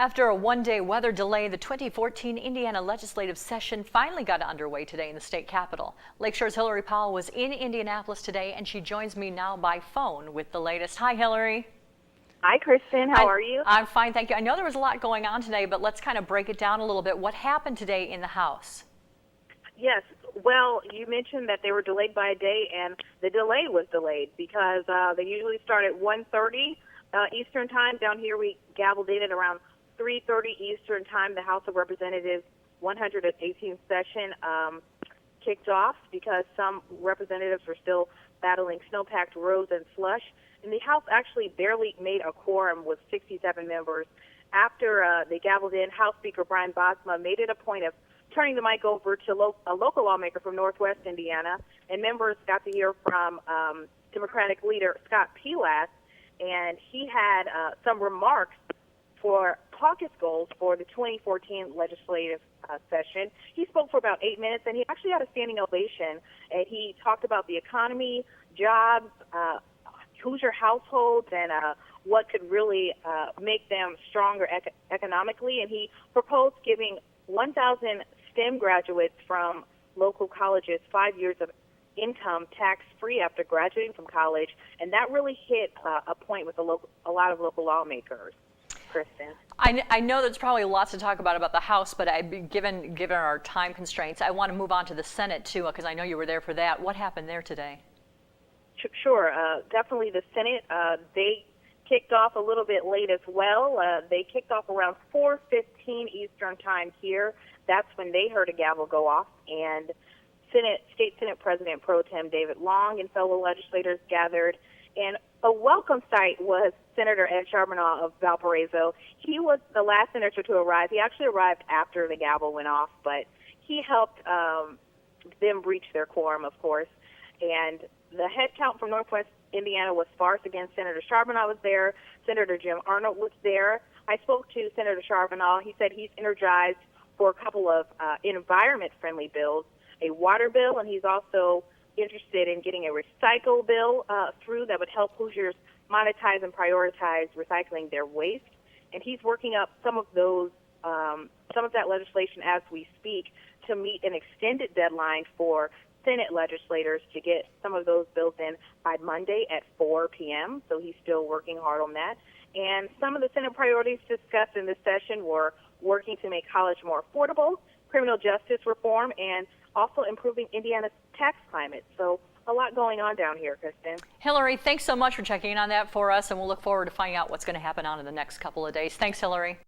After a one-day weather delay, the 2014 Indiana legislative session finally got underway today in the state capitol. Lakeshore's Hillary Powell was in Indianapolis today, and she joins me now by phone with the latest. Hi, Hillary. Hi, Kristen. How are you? I'm fine, thank you. I know there was a lot going on today, but let's kind of break it down a little bit. What happened today in the House? Yes. Well, you mentioned that they were delayed by a day, and the delay was delayed because they usually start at 1:30 Eastern Time. Down here, we gavelled in at around 3:30 Eastern Time. The House of Representatives 118th session kicked off because some representatives were still battling snow-packed roads and slush. And the House actually barely made a quorum with 67 members. After they gavelled in, House Speaker Brian Bosma made it a point of turning the mic over to a local lawmaker from Northwest Indiana, and members got to hear from Democratic leader Scott Pelath, and he had some remarks for caucus goals for the 2014 legislative session. He spoke for about 8 minutes, and he actually had a standing ovation, and he talked about the economy, jobs, Hoosier households, and what could really make them stronger economically, and he proposed giving 1,000 STEM graduates from local colleges 5 years of income tax-free after graduating from college, and that really hit a point with a lot of local lawmakers. Kristen. I know there's probably lots to talk about the House, but given our time constraints, I want to move on to the Senate too, because I know you were there for that. What happened there today? Sure. Definitely the Senate, they kicked off a little bit late as well. They kicked off around 4:15 Eastern Time here. That's when they heard a gavel go off, and State Senate President Pro Tem David Long and fellow legislators gathered, and a welcome sight was Senator Ed Charbonneau of Valparaiso. He was the last senator to arrive. He actually arrived after the gavel went off, but he helped them reach their quorum, of course. And the head count from Northwest Indiana was sparse. Again, Senator Charbonneau was there. Senator Jim Arnold was there. I spoke to Senator Charbonneau. He said he's energized for a couple of environment-friendly bills, a water bill, and he's also interested in getting a recycle bill through that would help Hoosiers monetize and prioritize recycling their waste. And he's working up some of that legislation as we speak to meet an extended deadline for Senate legislators to get some of those bills in by Monday at 4 p.m. So he's still working hard on that. And some of the Senate priorities discussed in this session were working to make college more affordable, criminal justice reform, and also improving Indiana's tax climate. So a lot going on down here, Kristen. Hillary, thanks so much for checking in on that for us, and we'll look forward to finding out what's going to happen on in the next couple of days. Thanks, Hillary.